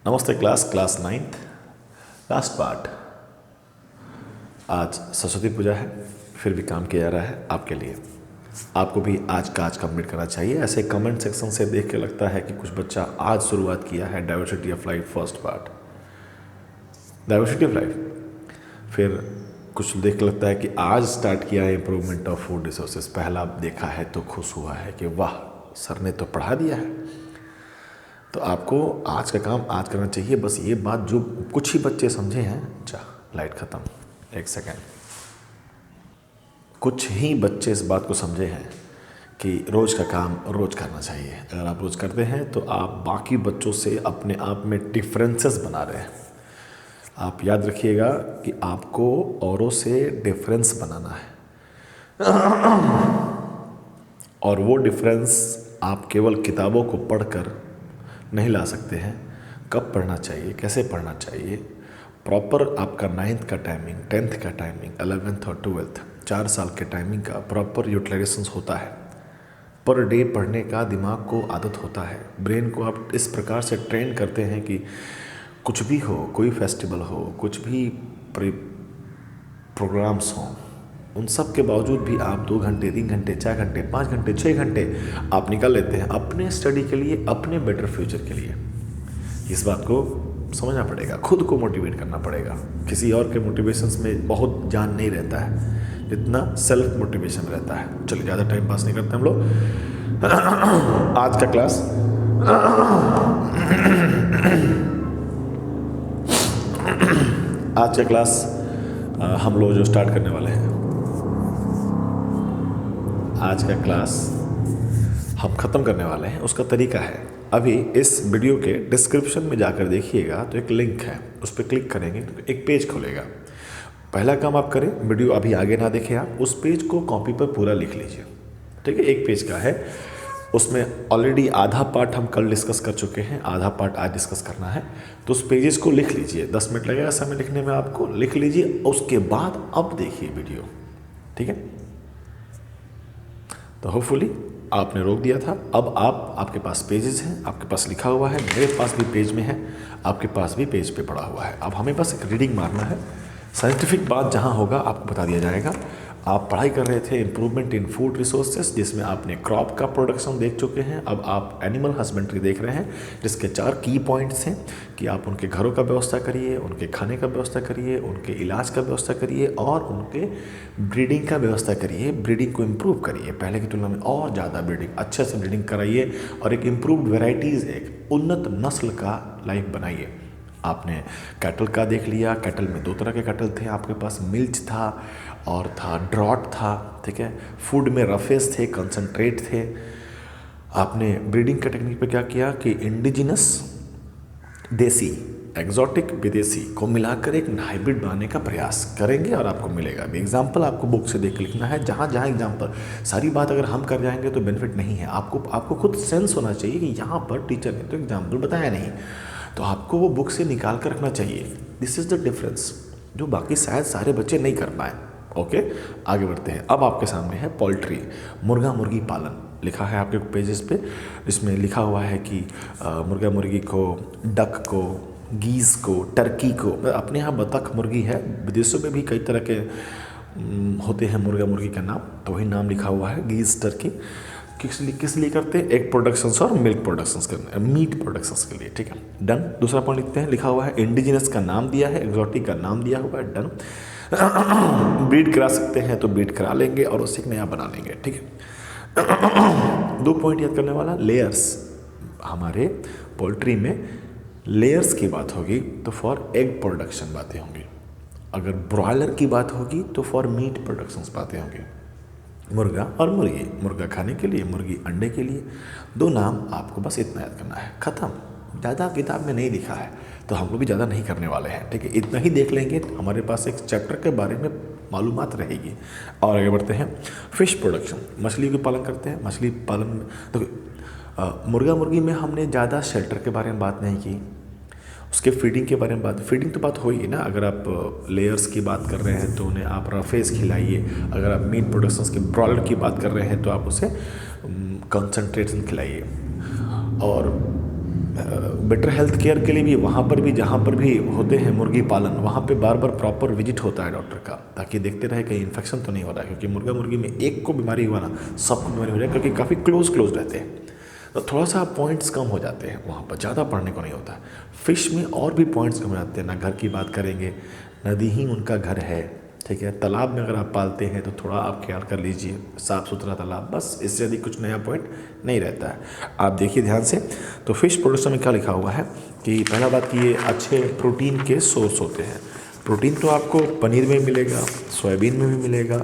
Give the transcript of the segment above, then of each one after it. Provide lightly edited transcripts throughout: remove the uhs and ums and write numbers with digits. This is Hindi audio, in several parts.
नमस्ते क्लास नाइन्थ लास्ट पार्ट। आज सरस्वती पूजा है, फिर भी काम किया जा रहा है आपके लिए। आपको भी आज का आज कंप्लीट करना चाहिए। ऐसे कमेंट सेक्शन से देख के लगता है कि कुछ बच्चा आज शुरुआत किया है diversity of life first part, diversity of life. फिर कुछ देख के लगता है कि आज स्टार्ट किया है इम्प्रूवमेंट ऑफ फूड रिसोर्सेज, पहला देखा है तो खुश हुआ है कि वाह सर ने तो पढ़ा दिया है। तो आपको आज का काम आज करना चाहिए। बस ये बात जो कुछ ही बच्चे समझे हैं, अच्छा लाइट ख़त्म, एक सेकेंड। कुछ ही बच्चे इस बात को समझे हैं कि रोज़ का काम रोज़ करना चाहिए। अगर आप रोज़ करते हैं तो आप बाकी बच्चों से अपने आप में डिफरेंसेस बना रहे हैं। आप याद रखिएगा कि आपको औरों से डिफरेंस बनाना है और वो डिफरेंस आप केवल किताबों को पढ़कर नहीं ला सकते हैं। कब पढ़ना चाहिए, कैसे पढ़ना चाहिए, प्रॉपर आपका 9th का टाइमिंग, 10th का टाइमिंग, 11th और 12th 4 साल के टाइमिंग का प्रॉपर यूटिलाइजेशन होता है। पर डे पढ़ने का दिमाग को आदत होता है। ब्रेन को आप इस प्रकार से ट्रेन करते हैं कि कुछ भी हो, कोई फेस्टिवल हो, कुछ भी प्रोग्राम्स हों, उन सब के बावजूद भी आप 2 घंटे, 3 घंटे, 4 घंटे, 5 घंटे, 6 घंटे आप निकाल लेते हैं अपने स्टडी के लिए, अपने बेटर फ्यूचर के लिए। इस बात को समझना पड़ेगा, खुद को मोटिवेट करना पड़ेगा। किसी और के मोटिवेशंस में बहुत जान नहीं रहता है जितना सेल्फ मोटिवेशन रहता है। चलिए ज़्यादा टाइम पास नहीं करते हम लोग। आज का क्लास आज का क्लास हम लोग जो स्टार्ट करने वाले हैं, आज का क्लास हम ख़त्म करने वाले हैं, उसका तरीका है अभी इस वीडियो के डिस्क्रिप्शन में जाकर देखिएगा तो एक लिंक है, उस पर क्लिक करेंगे तो एक पेज खुलेगा। पहला काम आप करें, वीडियो अभी आगे ना देखें, आप उस पेज को कॉपी पर पूरा लिख लीजिए। ठीक है, एक पेज का है, उसमें ऑलरेडी आधा पार्ट हम कल डिस्कस कर चुके हैं, आधा पार्ट आज डिस्कस करना है। तो उस पेजेस को लिख लीजिए, 10 मिनट लगेगा समय लिखने में, आपको लिख लीजिए। उसके बाद अब देखिए वीडियो, ठीक है। तो होपफुली आपने रोक दिया था, अब आपके पास पेजेस हैं, आपके पास लिखा हुआ है, मेरे पास भी पेज में है, आपके पास भी पेज पे पड़ा हुआ है। अब हमें बस एक रीडिंग मारना है। साइंटिफिक बात जहाँ होगा आपको बता दिया जाएगा। आप पढ़ाई कर रहे थे इम्प्रूवमेंट इन फूड रिसोर्सेज, जिसमें आपने क्रॉप का प्रोडक्शन देख चुके हैं। अब आप एनिमल हस्बेंड्री देख रहे हैं, जिसके 4 की पॉइंट्स हैं कि आप उनके घरों का व्यवस्था करिए, उनके खाने का व्यवस्था करिए, उनके इलाज का व्यवस्था करिए और उनके ब्रीडिंग का व्यवस्था करिए। ब्रीडिंग को इम्प्रूव करिए, पहले की तुलना में और ज़्यादा ब्रीडिंग, अच्छे से ब्रीडिंग कराइए और एक इम्प्रूव्ड वेराइटीज़, एक उन्नत नस्ल का लाइफ बनाइए। आपने कैटल का देख लिया, कैटल में 2 तरह के कैटल थे आपके पास, मिल्च था और था ड्रॉट था। ठीक है, फूड में रफेज थे, कंसंट्रेट थे। आपने ब्रीडिंग का टेक्निक पे क्या किया कि इंडिजिनस, देसी, एग्जॉटिक, विदेशी को मिलाकर एक हाइब्रिड बनाने का प्रयास करेंगे और आपको मिलेगा भी। एग्जाम्पल आपको बुक से देख के लिखना है, जहाँ जहाँ एग्जाम्पल, सारी बात अगर हम कर जाएंगे तो बेनिफिट नहीं है। आपको खुद सेंस होना चाहिए कि यहाँ पर टीचर ने तो एग्जाम्पल बताया नहीं, तो आपको वो बुक से निकाल कर रखना चाहिए। दिस इज़ द डिफरेंस जो बाकी शायद सारे बच्चे नहीं कर पाए। ओके, आगे बढ़ते हैं। अब आपके सामने है पोल्ट्री, मुर्गा मुर्गी पालन लिखा है आपके पेजेस पे। इसमें लिखा हुआ है कि मुर्गा मुर्गी को, डक को, गीज़ को, टर्की को, अपने यहाँ बतख मुर्गी है, विदेशों में भी कई तरह के होते हैं मुर्गा मुर्गी का नाम, तो वही नाम लिखा हुआ है, गीज़, टर्की। किस लिए करते हैं? एग प्रोडक्शंस और मिल्क प्रोडक्शंस करने, मीट प्रोडक्शंस के लिए। ठीक है, डन। दूसरा पॉइंट लिखते हैं, लिखा हुआ है इंडिजिनस का नाम दिया है, एक्जॉटिक का नाम दिया हुआ है, डन। ब्रीड करा सकते हैं तो ब्रीड करा लेंगे और उससे एक नया बना लेंगे। ठीक है। 2 पॉइंट याद करने वाला, लेयर्स। हमारे पोल्ट्री में लेयर्स की बात होगी तो फॉर एग प्रोडक्शन बातें होंगी, अगर ब्रॉयलर की बात होगी तो फॉर मीट प्रोडक्शंस बातें होंगी। मुर्गा और मुर्गी, मुर्गा खाने के लिए, मुर्गी अंडे के लिए। 2 नाम आपको बस इतना याद करना है, ख़त्म। ज़्यादा किताब में नहीं लिखा है तो हम लोग भी ज़्यादा नहीं करने वाले हैं। ठीक है, इतना ही देख लेंगे तो हमारे पास एक चैप्टर के बारे में मालूमात रहेगी। और आगे बढ़ते हैं, फिश प्रोडक्शन, मछली को पालन करते हैं। मछली पालन तो मुर्गा मुर्गी में हमने ज़्यादा शेल्टर के बारे में बात नहीं की, उसके फीडिंग के बारे में बात, फीडिंग तो बात हो ही ना। अगर आप लेयर्स की बात कर रहे हैं तो उन्हें आप रफेज खिलाइए, अगर आप मीट प्रोडक्शंस की ब्रॉयलर की बात कर रहे हैं तो आप उसे कंसंट्रेशन खिलाइए। और बेटर हेल्थ केयर के लिए भी वहाँ पर भी जहाँ पर भी होते हैं मुर्गी पालन, वहाँ पे बार बार प्रॉपर विजिट होता है डॉक्टर का, ताकि देखते रहे कहीं इन्फेक्शन तो नहीं हो रहा है, क्योंकि मुर्गा मुर्गी में एक को बीमारी हुआ ना सबको बीमारी हो जाए, क्योंकि काफ़ी क्लोज रहते हैं, तो थोड़ा सा पॉइंट्स कम हो जाते हैं वहाँ पर, ज़्यादा पढ़ने को नहीं होता है। फिश में और भी पॉइंट्स कम हो जाते हैं ना, घर की बात करेंगे, नदी ही उनका घर है, ठीक है। तालाब में अगर आप पालते हैं तो थोड़ा आप ख्याल कर लीजिए, साफ़ सुथरा तालाब, बस इससे अधिक कुछ नया पॉइंट नहीं रहता है। आप देखिए ध्यान से, तो फिश प्रोडक्शन में क्या लिखा हुआ है कि पहला बात कि ये अच्छे प्रोटीन के सोर्स होते हैं। प्रोटीन तो आपको पनीर में मिलेगा, सोयाबीन में भी मिलेगा,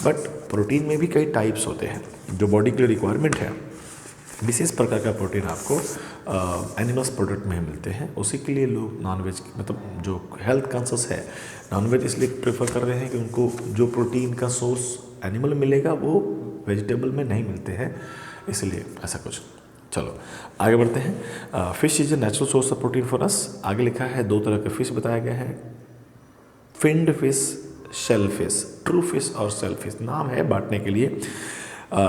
बट प्रोटीन में भी कई टाइप्स होते हैं जो बॉडी के लिए रिक्वायरमेंट है। विशेष प्रकार का प्रोटीन आपको एनिमल्स प्रोडक्ट में मिलते हैं, उसी के लिए लोग नॉनवेज, मतलब जो हेल्थ कॉन्शियस है, नॉनवेज इसलिए प्रेफर कर रहे हैं कि उनको जो प्रोटीन का सोर्स एनिमल मिलेगा वो वेजिटेबल में नहीं मिलते हैं, इसलिए ऐसा कुछ। चलो आगे बढ़ते हैं। Fish is a natural source of protein for us. आगे लिखा है 2 तरह के फिश बताया गया है, finned fish, shell fish, true fish और शेल फिश। नाम है बांटने के लिए,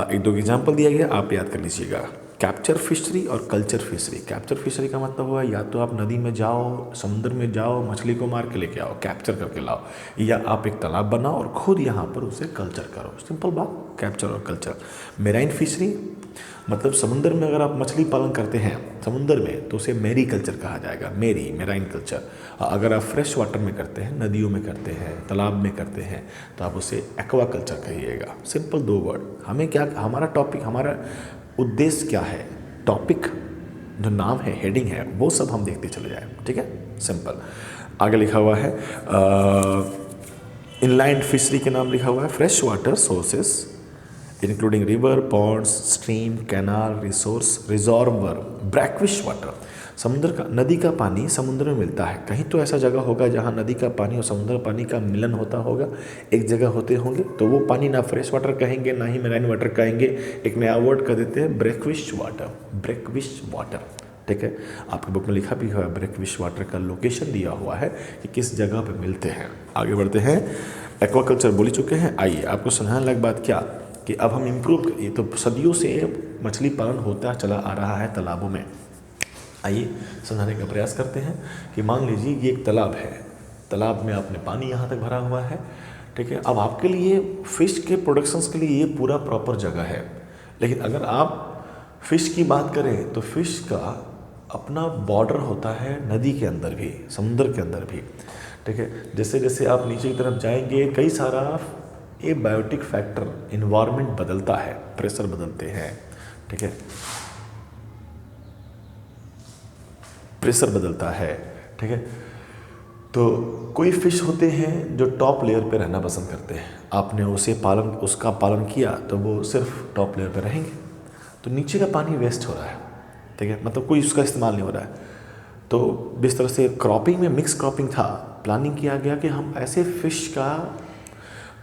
1-2 एग्जाम्पल दिया गया, आप याद कर लीजिएगा। कैप्चर फिशरी और कल्चर फिशरी। कैप्चर फिशरी का मतलब हुआ या तो आप नदी में जाओ, समुद्र में जाओ, मछली को मार के लेके आओ, कैप्चर करके लाओ, या आप एक तालाब बनाओ और खुद यहाँ पर उसे कल्चर करो। सिंपल बात, कैप्चर और कल्चर। मेराइन फिशरी मतलब समुद्र में अगर आप मछली पालन करते हैं समुद्र में तो उसे मेरी कल्चर कहा जाएगा, मेराइन कल्चर। अगर आप फ्रेश वाटर में करते हैं, नदियों में करते हैं, तालाब में करते हैं, तो आप उसे एक्वा कल्चर कहिएगा। Simple 2 word. हमें क्या, हमारा टॉपिक, हमारा उद्देश्य क्या है, टॉपिक जो नाम है, हेडिंग है, वो सब हम देखते चले जाए, ठीक है, सिंपल। आगे लिखा हुआ है इनलैंड फिशरी के नाम लिखा हुआ है, fresh water sources including river, ponds, stream, canal, reservoir, brackish water. समुद्र का, नदी का पानी समुद्र में मिलता है, कहीं तो ऐसा जगह होगा जहाँ नदी का पानी और समुद्र पानी का मिलन होता होगा, एक जगह होते होंगे, तो वो पानी ना फ्रेश वाटर कहेंगे ना ही मेराइन वाटर कहेंगे, एक नया वर्ड कर देते हैं, ब्रैकविश वाटर, ब्रैकविश वाटर, ठीक है। आपके बुक में लिखा भी हुआ है, ब्रैकविश वाटर का लोकेशन दिया हुआ है कि किस जगह पे मिलते हैं। आगे बढ़ते हैं, एक्वाकल्चर बोल चुके हैं। आइए आपको सुनाने लग बात क्या कि अब हम इम्प्रूव, ये तो सदियों से मछली पालन होता चला आ रहा है तालाबों में। आइए समझाने का प्रयास करते हैं कि मान लीजिए ये एक तालाब है, तालाब में आपने पानी यहाँ तक भरा हुआ है, ठीक है। अब आपके लिए फ़िश के प्रोडक्शंस के लिए ये पूरा प्रॉपर जगह है, लेकिन अगर आप फ़िश की बात करें तो फ़िश का अपना बॉर्डर होता है नदी के अंदर भी, समुद्र के अंदर भी, ठीक है। जैसे जैसे आप नीचे की तरफ जाएंगे, कई सारा ये बायोटिक फैक्टर, इन्वायरमेंट बदलता है, प्रेशर बदलते हैं, ठीक है, प्रेशर बदलता है, ठीक है। तो कोई फिश होते हैं जो टॉप लेयर पे रहना पसंद करते हैं, आपने उसका पालन किया तो वो सिर्फ टॉप लेयर पे रहेंगे, तो नीचे का पानी वेस्ट हो रहा है, ठीक है, मतलब कोई उसका इस्तेमाल नहीं हो रहा है। तो जिस तरह से क्रॉपिंग में मिक्स क्रॉपिंग था, प्लानिंग किया गया कि हम ऐसे फिश का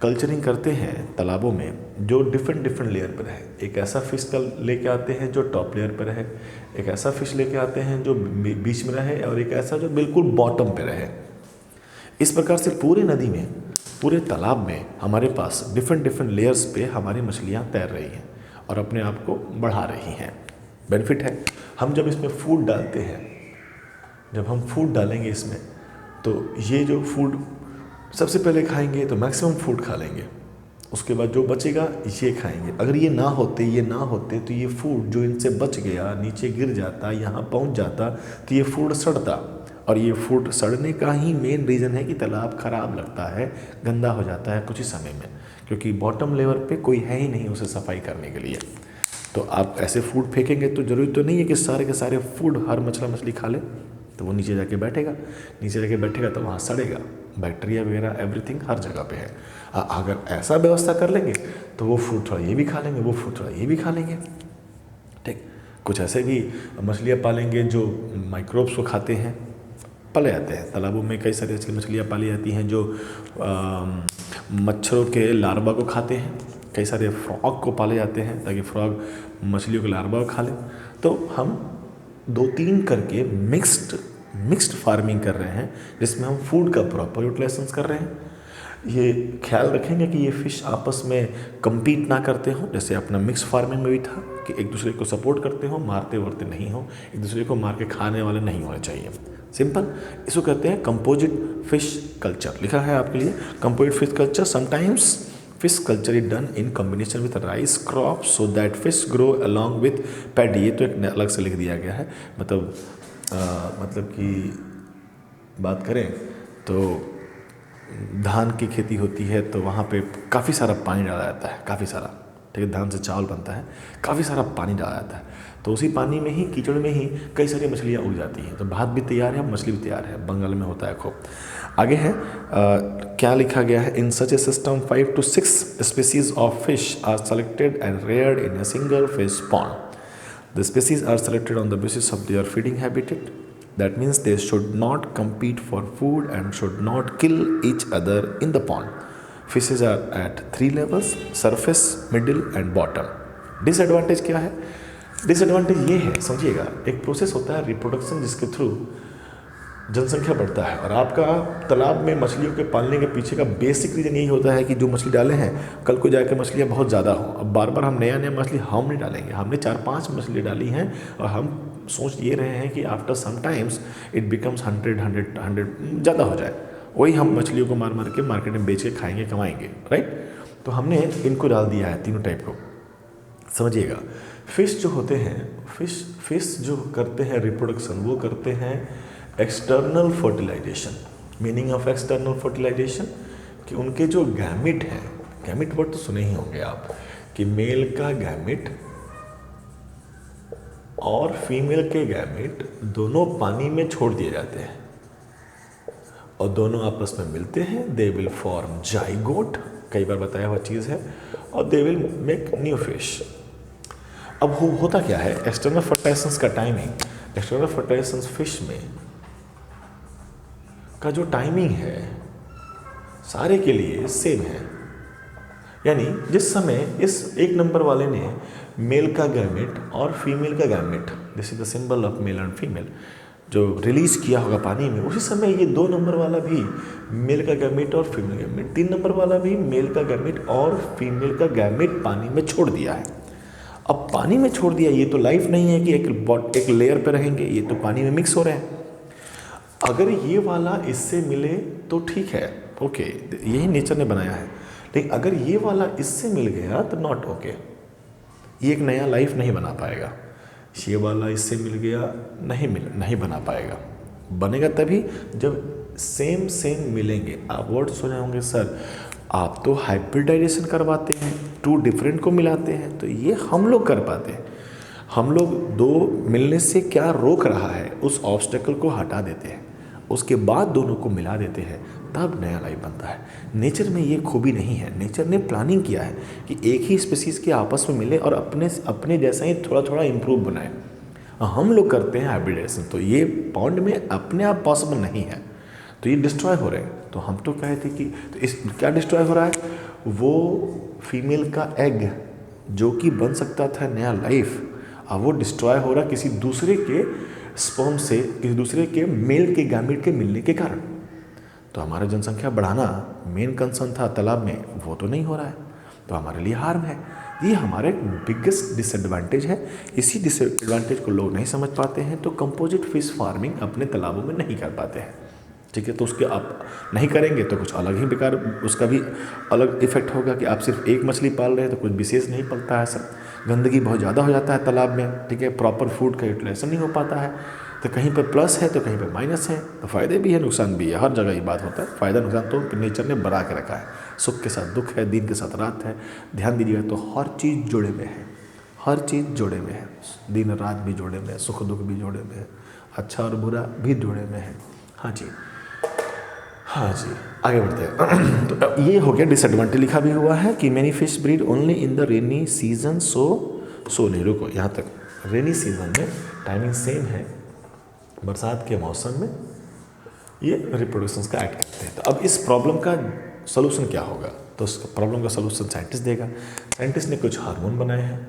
कल्चरिंग करते हैं तालाबों में जो डिफरेंट लेयर पर है। एक ऐसा फिश का लेके आते हैं जो टॉप लेयर पर रहे, एक ऐसा फिश लेके आते हैं जो बीच में रहे, और एक ऐसा जो बिल्कुल बॉटम पे रहे। इस प्रकार से पूरे नदी में, पूरे तालाब में हमारे पास डिफरेंट लेयर्स पे हमारी मछलियाँ तैर रही हैं और अपने आप को बढ़ा रही हैं। बेनिफिट है, हम जब इसमें फूड डालते हैं, जब हम फूड डालेंगे इसमें, तो ये जो फूड सबसे पहले खाएंगे तो मैक्सिमम फूड खा लेंगे, उसके बाद जो बचेगा ये खाएंगे। अगर ये ना होते तो ये फूड जो इनसे बच गया नीचे गिर जाता, यहाँ पहुँच जाता, तो ये फूड सड़ता, और ये फूड सड़ने का ही मेन रीज़न है कि तालाब ख़राब लगता है, गंदा हो जाता है कुछ ही समय में, क्योंकि बॉटम लेवल पे कोई है ही नहीं उसे सफाई करने के लिए। तो आप ऐसे फूड फेंकेंगे तो ज़रूरी तो नहीं है कि सारे के सारे फूड हर मछली खा ले, तो वो नीचे जाके बैठेगा तो वहाँ सड़ेगा, बैक्टीरिया वगैरह एवरीथिंग हर जगह पे है। अगर ऐसा व्यवस्था कर लेंगे तो वो फूड थोड़ा ये भी खा लेंगे, वो फूड थोड़ा ये भी खा लेंगे, ठीक। कुछ ऐसे भी मछलियाँ पालेंगे जो माइक्रोब्स को खाते हैं, पाले जाते हैं तालाबों में। कई सारी ऐसी मछलियाँ पाली जाती हैं जो मच्छरों के लार्वा को खाते हैं, कई सारे फ्रॉग को पाले जाते हैं ताकि फ्रॉग मछलियों के लार्वा को खा लें। तो हम 2-3 करके मिक्स्ड फार्मिंग कर रहे हैं, जिसमें हम फूड का प्रॉपर यूटिलाइजेशन कर रहे हैं। ये ख्याल रखेंगे कि ये फ़िश आपस में compete ना करते हों, जैसे अपना मिक्स फार्मिंग में भी था कि एक दूसरे को सपोर्ट करते हों, मारते वारते नहीं हों, एक दूसरे को मार के खाने वाले नहीं होने चाहिए। सिंपल, इसको कहते हैं कंपोजिट फिश कल्चर। लिखा है आपके लिए composite fish culture. Sometimes fish culture is done in combination with rice crop so that fish grow along with paddy. ये तो एक अलग से लिख दिया गया है, मतलब कि बात करें तो धान की खेती होती है तो वहाँ पे काफ़ी सारा पानी डाला जाता है, काफ़ी सारा, ठीक है, धान से चावल बनता है, काफ़ी सारा पानी डाला जाता है, तो उसी पानी में ही, कीचड़ में ही कई सारी मछलियाँ उग जाती हैं, तो भात भी तैयार है, मछली भी तैयार है। बंगाल में होता है खूब। आगे है क्या लिखा गया है, in such a system 5 to 6 species of fish are selected and reared in a single fish pond. The species are selected on the basis of their feeding habitat. That means they should not compete for food and should not kill each other in the pond. Fishes are at 3 levels: surface, middle and bottom. Disadvantage क्या है? Disadvantage ये है, समझिएगा, एक प्रोसेस होता है रिप्रोडक्शन जिसके थ्रू जनसंख्या बढ़ता है, और आपका तालाब में मछलियों के पालने के पीछे का बेसिक रीज़न यही होता है कि जो मछली डाले हैं कल को जाकर मछलियाँ बहुत ज़्यादा हों। अब बार बार हम नया मछली हम नहीं डालेंगे, हमने 4-5 मछली डाली हैं और हम सोच ये रहे हैं कि after some times it becomes 100 ज़्यादा हो जाए, वही हम मछलियों को मार मार के मार्केट में बेच के खाएंगे, कमाएंगे, राइट। तो हमने इनको डाल दिया है, तीनों टाइप को, समझिएगा। फिश जो होते हैं, फिश जो करते हैं रिप्रोडक्शन, वो करते हैं external fertilization. Meaning of external fertilization कि उनके जो गैमिट हैं, गैमिट वर्ड तो सुने ही होंगे आप, कि मेल का गैमिट और फीमेल के गैमिट दोनों पानी में छोड़ दिए जाते हैं और दोनों आपस में मिलते हैं। दे विल फॉर्म जाइगोट, कई बार बताया हुआ चीज़ है, और they will make new fish. अब होता क्या है, एक्सटर्नल फर्टिलाइजेशन का टाइमिंग, एक्सटर्नल फर्टिलाइजेशन फिश में का जो टाइमिंग है सारे के लिए सेम है। यानी जिस समय इस 1 नंबर वाले ने मेल का गैमेट और फीमेल का gamete, this is the symbol of male and female, जो रिलीज किया होगा पानी में, उसी समय ये 2 नंबर वाला भी मेल का गैमेट और फीमेल गैमेट, 3 नंबर वाला भी मेल का गैमेट और फीमेल का गैमेट पानी में छोड़ दिया है। अब पानी में छोड़ दिया, ये तो लाइफ नहीं है कि एक लेयर पे रहेंगे, ये तो पानी में मिक्स हो रहे हैं। अगर ये वाला इससे मिले तो ठीक है, ओके, यही नेचर ने बनाया है, लेकिन अगर ये वाला इससे मिल गया तो नॉट ओके, ये एक नया लाइफ नहीं बना पाएगा। ये वाला इससे मिल गया, नहीं बना पाएगा। बनेगा तभी जब सेम मिलेंगे। आप वर्ड सुने होंगे, सर आप तो हाइब्रिडाइजेशन करवाते हैं, 2 डिफरेंट को मिलाते हैं, तो ये हम लोग कर पाते हैं। हम लोग 2 मिलने से क्या रोक रहा है, उस ऑब्स्टेकल को हटा देते हैं, उसके बाद दोनों को मिला देते हैं, तब नया लाइफ बनता है। नेचर में ये खूबी नहीं है, नेचर ने प्लानिंग किया है कि एक ही स्पीसीज़ के आपस में मिले और अपने जैसा ही थोड़ा इम्प्रूव बनाए। हम लोग करते हैं हाइब्रिडाइजेशन, तो ये पॉन्ड में अपने आप पॉसिबल नहीं है, तो ये डिस्ट्रॉय हो रहे हैं। तो हम तो कहे थे कि तो इस क्या डिस्ट्रॉय हो रहा है, वो फीमेल का एग जो कि बन सकता था नया लाइफ, अब वो डिस्ट्रॉय हो रहा किसी दूसरे के स्पर्म से, किसी दूसरे के मेल के गैमेट के मिलने के कारण। तो हमारा जनसंख्या बढ़ाना मेन कंसर्न था तालाब में, वो तो नहीं हो रहा है, तो हमारे लिए हार्म है। ये हमारे बिगेस्ट डिसएडवांटेज है। इसी डिसएडवांटेज को लोग नहीं समझ पाते हैं, तो कंपोजिट फिश फार्मिंग अपने तालाबों में नहीं कर पाते हैं, ठीक है। तो उसके आप नहीं करेंगे तो कुछ अलग ही बेकार, उसका भी अलग इफेक्ट होगा कि आप सिर्फ एक मछली पाल रहे हैं तो कुछ विशेष नहीं पलता है सर। गंदगी बहुत ज़्यादा हो जाता है तालाब में, ठीक है, प्रॉपर फूड का यूटिलाइजेशन नहीं हो पाता है, तो कहीं पर प्लस है तो कहीं पर माइनस है, तो फ़ायदे भी है नुकसान भी है, हर जगह ये बात होता है। फ़ायदा नुकसान तो नेचर ने बना के रखा है, सुख के साथ दुख है, दिन के साथ रात है। ध्यान दीजिएगा, तो हर चीज़ जोड़े में है, हर चीज़ जोड़े में है, दिन रात भी जोड़े में है, सुख दुख भी जोड़े में है, अच्छा और बुरा भी जोड़े में है। हाँ जी, आगे बढ़ते हैं। तो ये हो गया डिसएडवांटेज। लिखा भी हुआ है कि many fish breed only in the rainy season, so नहीं, रुको यहाँ तक, रेनी सीजन में टाइमिंग सेम है, बरसात के मौसम में ये रिप्रोडक्शन का एक्ट करते हैं। तो अब इस प्रॉब्लम का सलूशन क्या होगा, तो उस प्रॉब्लम का सलूशन साइंटिस्ट देगा। साइंटिस्ट ने कुछ हार्मोन बनाए हैं,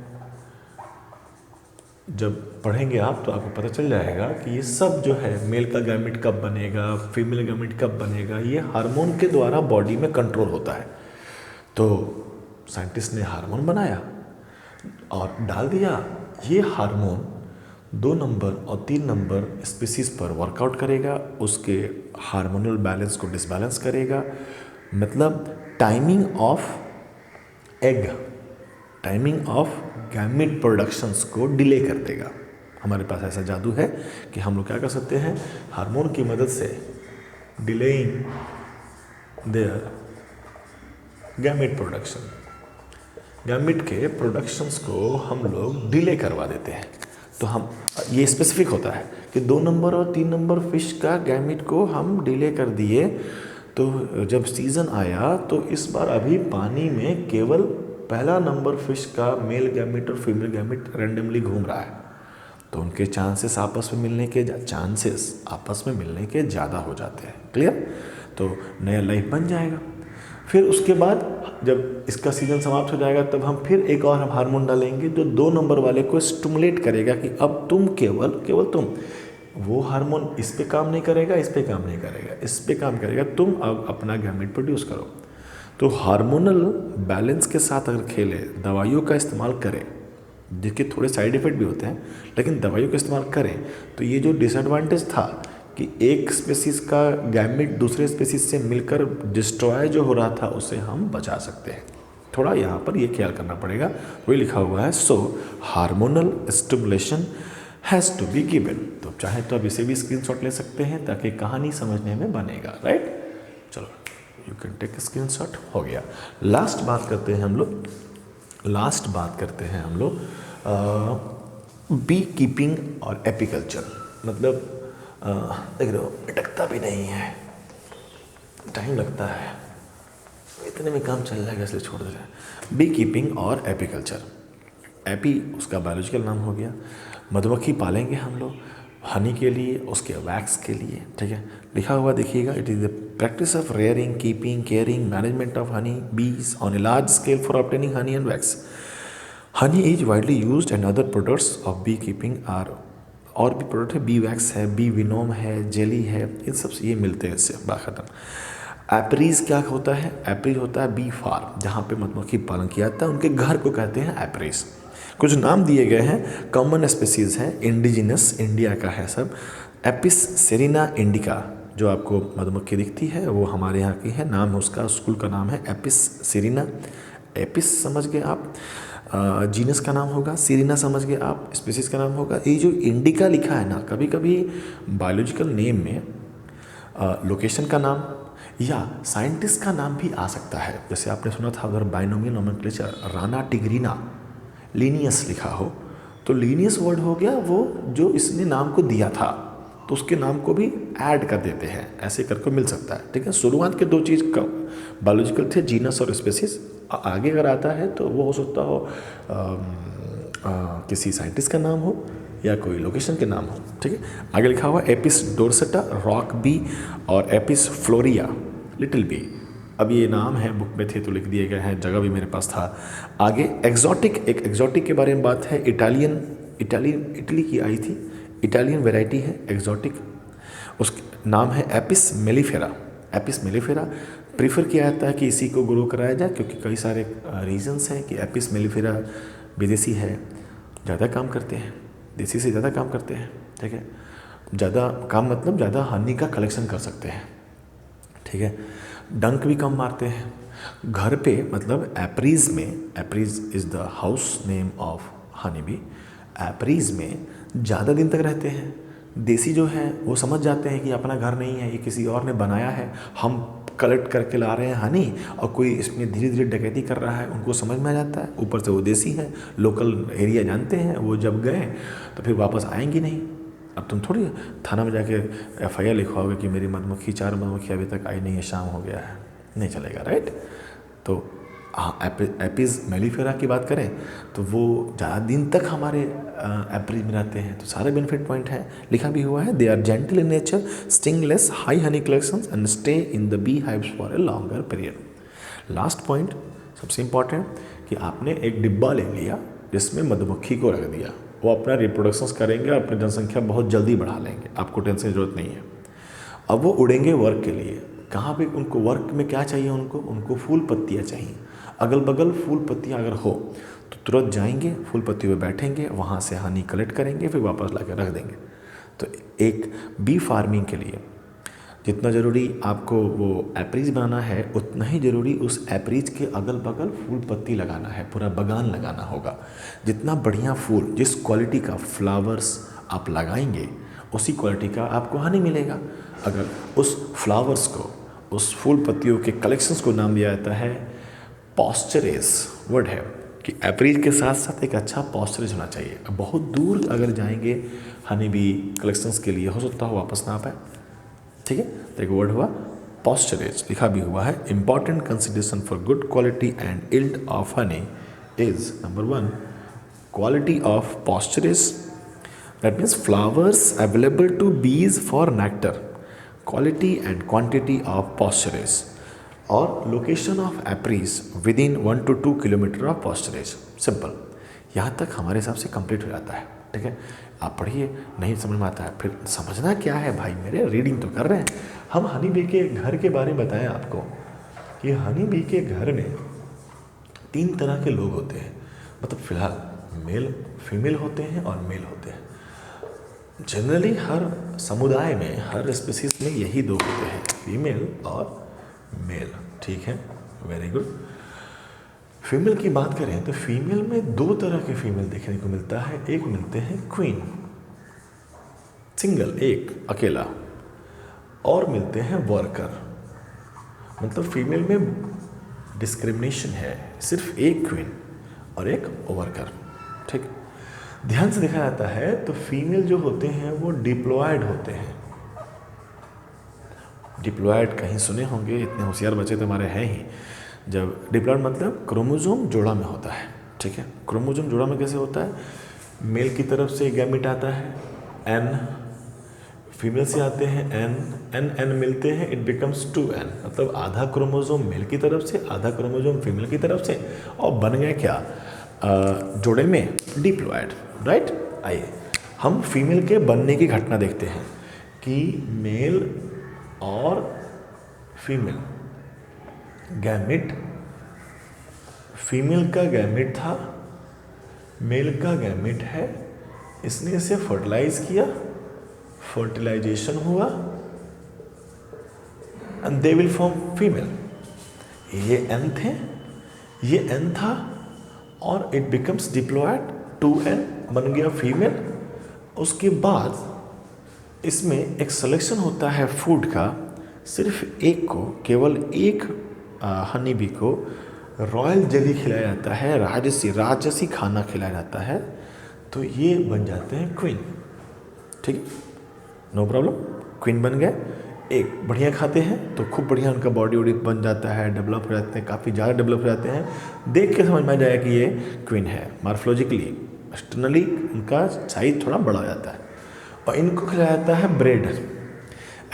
जब पढ़ेंगे आप तो आपको पता चल जाएगा कि ये सब जो है मेल का गैमेट कब बनेगा, फीमेल गैमेट कब बनेगा, ये हार्मोन के द्वारा बॉडी में कंट्रोल होता है। तो साइंटिस्ट ने हार्मोन बनाया और डाल दिया। ये हार्मोन 2 नंबर और 3 नंबर स्पीसीज पर वर्कआउट करेगा, उसके हार्मोनल बैलेंस को डिसबैलेंस करेगा। मतलब टाइमिंग ऑफ गैमेट प्रोडक्शंस को डिले कर देगा। हमारे पास ऐसा जादू है कि हम लोग क्या कर सकते हैं, हार्मोन की मदद से delaying their gamete production, gamete के प्रोडक्शंस को हम लोग डिले करवा देते हैं। तो हम ये स्पेसिफिक होता है कि 2 नंबर और 3 नंबर फिश का गैमेट को हम डिले कर दिए। तो जब सीज़न आया तो इस बार अभी पानी में केवल पहला नंबर फिश का मेल गैमेट और फीमेल गैमेट रैंडमली घूम रहा है। तो उनके चांसेस आपस में मिलने के ज़्यादा हो जाते हैं। क्लियर? तो नया लाइफ बन जाएगा। फिर उसके बाद जब इसका सीज़न समाप्त हो जाएगा तब हम फिर एक और हार्मोन डालेंगे जो 2 नंबर वाले को स्टिमुलेट करेगा कि अब तुम केवल तुम, वो हार्मोन इस पे काम नहीं करेगा, इस पे काम नहीं करेगा, इस पे काम करेगा, तुम अब अपना गैमेट प्रोड्यूस करो। तो हार्मोनल बैलेंस के साथ अगर खेले, दवाइयों का इस्तेमाल करें, देखिए थोड़े साइड इफ़ेक्ट भी होते हैं, लेकिन दवाइयों का इस्तेमाल करें तो ये जो डिसएडवांटेज था कि एक स्पेसीज़ का गैमेट दूसरे स्पेसीज़ से मिलकर डिस्ट्रॉय जो हो रहा था उसे हम बचा सकते हैं। थोड़ा यहाँ पर ये ख्याल करना पड़ेगा। वही लिखा हुआ है, so hormonal stimulation has to be given. तो चाहे तो आप इसे भी स्क्रीनशॉट ले सकते हैं ताकि कहानी समझने में बनेगा। राइट, चलो यू कैन टेक स्क्रीनशॉट। हो गया। लास्ट बात करते हैं हम लोग बी कीपिंग और एपीकल्चर। मतलब देख रहे हो अटकता भी नहीं है, टाइम लगता है, इतने में काम चल जाएगा इसलिए छोड़ दे रहे हैं। बी कीपिंग और एपीकल्चर। एपी उसका बायोलॉजिकल नाम हो गया। मधुमक्खी पालेंगे हम लोग हनी के लिए, उसके वैक्स के लिए। ठीक है, लिखा हुआ देखिएगा, it is the practice of rearing, keeping, caring, management of honey bees on a large scale for obtaining honey and wax. Honey is widely used and other products of bee keeping are, और भी प्रोडक्ट है, बी वैक्स है, बी विनोम है, जेली है, इन सब से ये मिलते हैं इससे बाखतम। एपरीज क्या होता है? एपरीज होता है बी फार्म, जहाँ पे मधुमक्खी पालन किया जाता है, उनके घर को कहते हैं एपरीज। कुछ नाम दिए गए हैं, कॉमन स्पीसीज हैं, इंडिजिनस, इंडिया का है सब। एपिस सेरिना इंडिका जो आपको मधुमक्खी दिखती है वो हमारे यहाँ की है, नाम है उसका, स्कूल का नाम है एपिस सेरिना। एपिस समझ गए आप, जीनस का नाम होगा, सीरिना समझ गए आप, स्पीसीज का नाम होगा। ये जो इंडिका लिखा है ना, कभी कभी बायोलॉजिकल नेम में लोकेशन का नाम या साइंटिस्ट का नाम भी आ सकता है। जैसे आपने सुना था अगर binomial nomenclature Rana tigrina Linnaeus लिखा हो तो लीनियस वर्ड हो गया वो जो इसने नाम को दिया था, तो उसके नाम को भी ऐड कर देते हैं, ऐसे करके मिल सकता है। ठीक है, शुरुआत के 2 चीज़ का बायोलॉजिकल थे, जीनस और स्पेसीज। आगे अगर आता है तो वो हो सकता हो किसी साइंटिस्ट का नाम हो या कोई लोकेशन के नाम हो। ठीक है, आगे लिखा हुआ एपिस डोर्सेटा रॉक बी और एपिस फ्लोरिया लिटिल बी। अब ये नाम है, बुक में थे तो लिख दिए गए हैं, जगह भी मेरे पास था। आगे एक्जॉटिक, एक एक्जॉटिक के बारे में बात है, इटली की आई थी, इटालियन वैरायटी है एक्जॉटिक, उसका नाम है Apis mellifera. Apis mellifera prefer किया जाता है कि इसी को ग्रो कराया जाए क्योंकि कई सारे रीजंस हैं कि एपिस मेलिफेरा विदेशी है, ज़्यादा काम करते हैं, देसी से ज़्यादा काम करते हैं। ठीक है, ज़्यादा काम मतलब ज़्यादा हनी का कलेक्शन कर सकते हैं। ठीक है, डंक भी कम मारते हैं घर पे। मतलब एपरीज में, apiaries is the house name of honey bee, apiaries में ज़्यादा दिन तक रहते हैं। देसी जो है वो समझ जाते हैं कि अपना घर नहीं है, ये किसी और ने बनाया है, हम कलेक्ट करके ला रहे हैं हनी और कोई इसमें धीरे धीरे डकैती कर रहा है, उनको समझ में आ जाता है। ऊपर से वो देसी है, लोकल एरिया जानते हैं, वो जब गए तो फिर वापस आएंगी नहीं। अब तुम थोड़ी थाना में जाके FIR लिखवाओगे कि मेरी मधुमक्खी 4 मधुमक्खी अभी तक आई नहीं है, शाम हो गया है, नहीं चलेगा। राइट, तो हाँ, एपिस मेलिफेरा की बात करें तो वो ज़्यादा दिन तक हमारे एपरीज में रहते हैं, तो सारे बेनिफिट पॉइंट हैं, लिखा भी हुआ है। They are gentle in nature, stingless, high honey collections and stay in the bee hives for a longer period. Last point सबसे इम्पॉर्टेंट कि आपने एक डिब्बा ले लिया जिसमें मधुमक्खी को रख दिया, वो अपना रिप्रोडक्शंस करेंगे और अपनी जनसंख्या बहुत जल्दी बढ़ा लेंगे, आपको टेंशन की जरूरत नहीं है। अब वो उड़ेंगे वर्क के लिए। कहाँ पे उनको वर्क में क्या चाहिए? उनको फूल पत्तियाँ चाहिए। अगल बगल फूल पत्तियाँ अगर हो तो तुरंत जाएंगे, फूल पत्तियों पे बैठेंगे, वहाँ से हनी कलेक्ट करेंगे, फिर वापस ला रख देंगे। तो एक बी फार्मिंग के लिए जितना ज़रूरी आपको वो एप्रीज बनाना है, उतना ही ज़रूरी उस एप्रीज के अगल बगल फूल पत्ती लगाना है, पूरा बगान लगाना होगा। जितना बढ़िया फूल, जिस क्वालिटी का फ्लावर्स आप लगाएंगे, उसी क्वालिटी का आपको हनी मिलेगा। अगर उस फ्लावर्स को, उस फूल पत्तियों के कलेक्शंस को नाम दिया जाता है पॉस्चरेज। वर्ड है कि एप्रीज के साथ साथ एक अच्छा पॉस्चरेज होना चाहिए। अब बहुत दूर अगर जाएंगे हनी बी कलेक्शंस के लिए, हो सकता हो वापस ना आ पाए, ठीक है। तो एक वर्ड हुआ पॉस्चरेज, लिखा भी हुआ है। Important consideration for good quality and yield of honey is number 1 quality of pasturage, that means flowers available to bees for nectar, quality and quantity of pasturage, और location of apiaries within 1 to 2 kilometre of pasturage. Simple, यहाँ तक हमारे हिसाब से कंप्लीट हो जाता है, ठीक है। आप पढ़िए, नहीं समझ में आता है फिर समझना क्या है भाई मेरे, रीडिंग तो कर रहे हैं हम। हनी बी के घर के बारे में बताएं आपको कि हनी बी के घर में 3 तरह के लोग होते हैं, मतलब फिलहाल मेल फीमेल होते हैं और मेल होते हैं। जनरली हर समुदाय में, हर स्पीसीज में यही 2 होते हैं, फीमेल और मेल, ठीक है, वेरी गुड। फीमेल की बात करें तो फीमेल में 2 तरह के फीमेल देखने को मिलता है। एक मिलते हैं क्वीन, सिंगल, एक अकेला, और मिलते हैं वर्कर। मतलब फीमेल में डिस्क्रिमिनेशन है, सिर्फ एक क्वीन और एक वर्कर, ठीक। ध्यान से देखा जाता है तो फीमेल जो होते हैं वो डिप्लॉयड होते हैं। डिप्लॉयड कहीं सुने होंगे, इतने होशियार बच्चे तो हमारे हैं ही। जब डिप्लॉयड मतलब क्रोमोसोम जोड़ा में होता है, ठीक है। क्रोमोसोम जोड़ा में कैसे होता है? मेल की तरफ से गैमेट आता है N, फीमेल से आते हैं N मिलते हैं, इट बिकम्स 2N, मतलब आधा क्रोमोसोम मेल की तरफ से, आधा क्रोमोसोम फीमेल की तरफ से, और बन गया क्या? जोड़े में डिप्लॉयड, राइट। आइए हम फीमेल के बनने की घटना देखते हैं कि मेल और फीमेल गैमेट, फीमेल का गैमेट था, मेल का गैमेट है, इसने इसे फर्टिलाइज किया, फर्टिलाइजेशन हुआ and they will form female. ये N थे, ये N था, और इट बिकम्स डिप्लॉयड, 2N बन गया फीमेल। उसके बाद इसमें एक सिलेक्शन होता है फूड का, सिर्फ एक को, केवल एक हनी बी को रॉयल जेली खिलाया जाता है, राजसी खाना खिलाया जाता है, तो ये बन जाते हैं क्वीन, ठीक है, नो प्रॉब्लम, क्वीन बन गए। एक बढ़िया खाते हैं तो खूब बढ़िया उनका बॉडी वॉडी बन जाता है, डेवलप हो जाते हैं, काफ़ी ज़्यादा डेवलप हो जाते हैं, देख के समझ में आ जाएगा कि ये क्वीन है। मार्फोलॉजिकली, एक्सटर्नली उनका साइज थोड़ा बड़ा हो जाता है। और इनको खिलाया जाता है ब्रेड,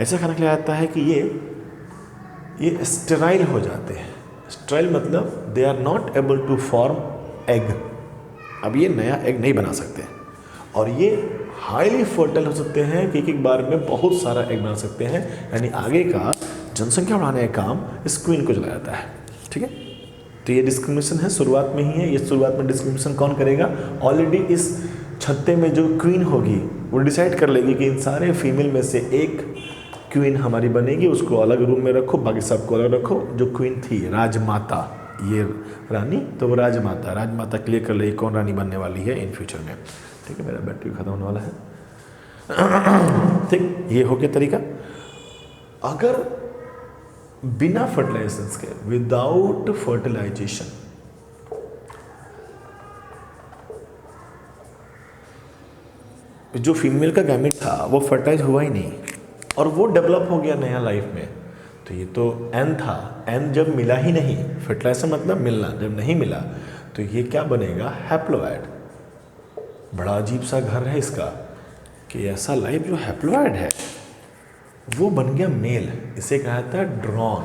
ऐसा खाना खिलाया जाता है कि ये स्टेराइल हो जाते हैं। स्टेराइल मतलब they are not able to form egg, अब ये नया एग नहीं बना सकते, और ये हाईली फर्टाइल हो सकते हैं कि एक बार में बहुत सारा एग बना सकते हैं। यानी आगे का जनसंख्या बढ़ाने का काम इस क्वीन को चला जाता है, ठीक है। तो ये डिस्क्रिमिनेशन है, शुरुआत में ही है ये। शुरुआत में डिस्क्रिमिनेशन कौन करेगा? ऑलरेडी इस छत्ते में जो क्वीन होगी वो डिसाइड कर लेगी कि इन सारे फीमेल में से एक क्वीन हमारी बनेगी, उसको अलग रूम में रखो, बाकी सबको अलग रखो। जो क्वीन थी राजमाता, ये रानी, तो वो राजमाता क्लियर कर लेगी कौन रानी बनने वाली है इन फ्यूचर में, ठीक है। मेरा बैटरी खत्म होने वाला है, ठीक। ये हो गया तरीका। अगर बिना फर्टिलाइजेशन के, विदाउट फर्टिलाइजेशन, जो फीमेल का गैमेट था वो फर्टाइज हुआ ही नहीं और वो डेवलप हो गया नया लाइफ में, तो ये तो N था, N जब मिला ही नहीं, फर्टिलाइजेशन मतलब मिलना, जब नहीं मिला तो ये क्या बनेगा? हैप्लॉइड। बड़ा अजीब सा घर है इसका कि ऐसा लाइफ जो हैप्लॉइड है वो बन गया मेल, इसे कहा जाता है ड्रॉन।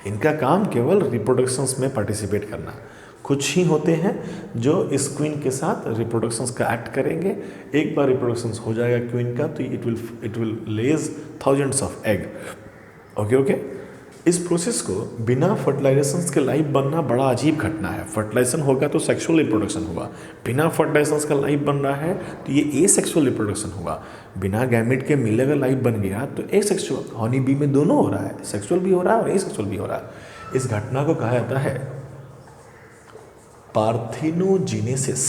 इनका काम केवल रिप्रोडक्शंस में पार्टिसिपेट करना, कुछ ही होते हैं जो इस क्वीन के साथ रिप्रोडक्शंस का एक्ट करेंगे। एक बार रिप्रोडक्शंस हो जाएगा क्वीन का तो it will lays thousands of egg. Okay. इस प्रोसेस को बिना फर्टिलाइजेशंस के लाइफ बनना बड़ा अजीब घटना है। फर्टिलाइजेशन होगा तो सेक्सुअल रिप्रोडक्शन हुआ, बिना फर्टिलाइजेशंस का लाइफ बन रहा है तो ये एसेक्सुअल रिप्रोडक्शन हुआ। बिना गैमेट के मिले अगर लाइफ बन गया तो एसेक्सुअल, हनी बी में दोनों हो रहा है, सेक्सुअल भी हो रहा है और एसेक्सुअल भी हो रहा है। इस घटना को कहा जाता है parthenogenesis.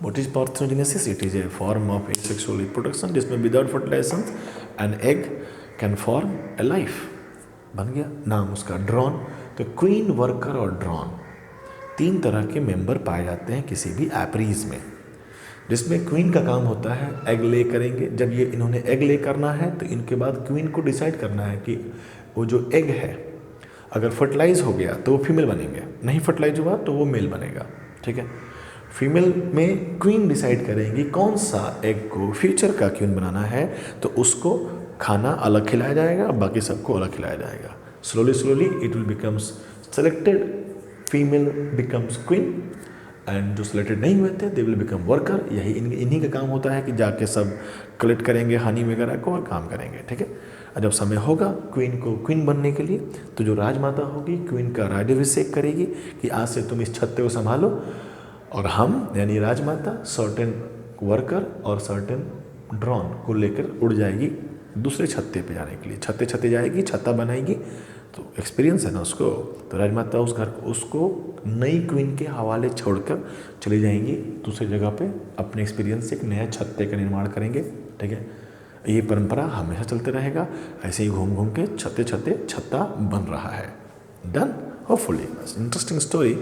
What is parthenogenesis? It is a form of asexual reproduction जिसमें without fertilization an egg can form a life। बन गया नाम उसका ड्रॉन। तो क्वीन, वर्कर और ड्रॉन 3 तरह के मेंबर पाए जाते हैं किसी भी एपरीज में, जिसमें क्वीन का काम होता है एग ले करेंगे। जब ये इन्होंने एग ले करना है तो इनके बाद क्वीन को डिसाइड करना है कि वो जो एग है अगर फर्टिलाइज हो गया तो वो फीमेल बनेंगे, नहीं फर्टिलाइज हुआ तो वो मेल बनेगा। ठीक है। फीमेल में क्वीन डिसाइड करेंगी कौन सा एग को फ्यूचर का क्वीन बनाना है, तो उसको खाना अलग खिलाया जाएगा, बाकी सबको अलग खिलाया जाएगा। Slowly it will becomes selected, female becomes queen and जो सिलेक्टेड नहीं हुए थे दे विल बिकम वर्कर। यही इन्हीं का काम होता है कि जाके सब कलेक्ट करेंगे हनी वगैरह को और काम करेंगे। ठीक है। और जब समय होगा क्वीन को क्वीन बनने के लिए तो जो राजमाता होगी क्वीन का राज्याभिषेक करेगी कि आज से तुम इस छत्ते को संभालो और हम यानी राजमाता सर्टेन वर्कर और सर्टेन ड्रॉन को लेकर उड़ जाएगी दूसरे छत्ते पे जाने के लिए। छत्ते जाएगी, छत्ता बनाएगी, तो एक्सपीरियंस है ना उसको। तो राजमाता उस घर को उसको नई क्वीन के हवाले छोड़कर चली जाएंगी दूसरी जगह पे, अपने एक्सपीरियंस से एक नया छत्ते का निर्माण करेंगे। ठीक है। ये परंपरा हमेशा चलते रहेगा, ऐसे ही घूम घूम के छत्ता बन रहा है। डन। होपफुली इंटरेस्टिंग स्टोरी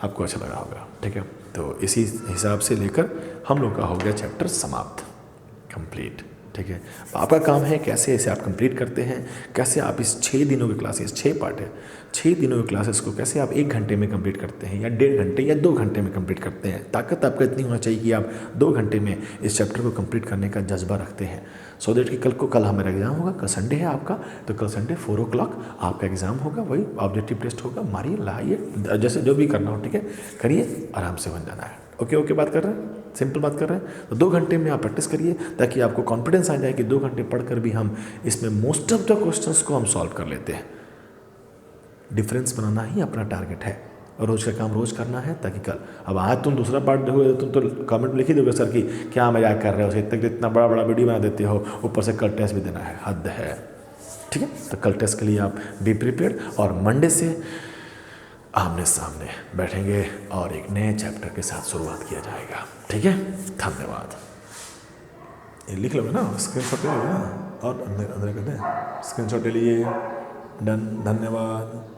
आपको अच्छा लगा होगा। ठीक है। तो इसी हिसाब से लेकर हम लोग का हो गया चैप्टर समाप्त, कंप्लीट। ठीक है। आपका काम है कैसे इसे आप कंप्लीट करते हैं, कैसे आप इस 6 दिनों की क्लासेस, 6 पार्ट है, 6 दिनों की क्लासेस को कैसे आप 1 घंटे में कंप्लीट करते हैं या 1.5 घंटे या 2 घंटे में कंप्लीट करते हैं। ताकत आपका इतनी होना चाहिए कि आप 2 घंटे में इस चैप्टर को कंप्लीट करने का जज्बा रखते हैं। सो दैट कि कल हमारा एग्जाम होगा, कल संडे है आपका, तो कल संडे 4 o'clock आपका एग्जाम होगा, वही ऑब्जेक्टिव टेस्ट होगा। मारिए, लाइए, जैसे जो भी करना हो, ठीक है, करिए, आराम से बन जाना है। ओके बात कर रहे हैं, सिंपल बात कर रहे हैं। तो 2 घंटे में आप प्रैक्टिस करिए ताकि आपको कॉन्फिडेंस आ जाए कि 2 घंटे पढ़कर भी हम इसमें मोस्ट ऑफ द क्वेश्चंस को हम सॉल्व कर लेते हैं। डिफरेंस बनाना ही अपना टारगेट है और रोज़ का काम रोज़ करना है, ताकि कल अब आज तुम दूसरा पार्ट देखोगे तुम तो कमेंट लिख ही दोगे सर कि क्या मजाक कर रहे हो, इतना बड़ा वीडियो बना देते हो, ऊपर से कल टेस्ट भी देना है, हद है। ठीक है। तो कल टेस्ट के लिए आप बी प्रिपेयर्ड और मंडे से आमने सामने बैठेंगे और एक नए चैप्टर के साथ शुरुआत किया जाएगा। ठीक है। धन्यवाद। ये लिख लोगे ना, स्क्रीनशॉट ले लोगे ना, और अंदर कर दें, स्क्रीनशॉट ले लिए। डन। धन्यवाद।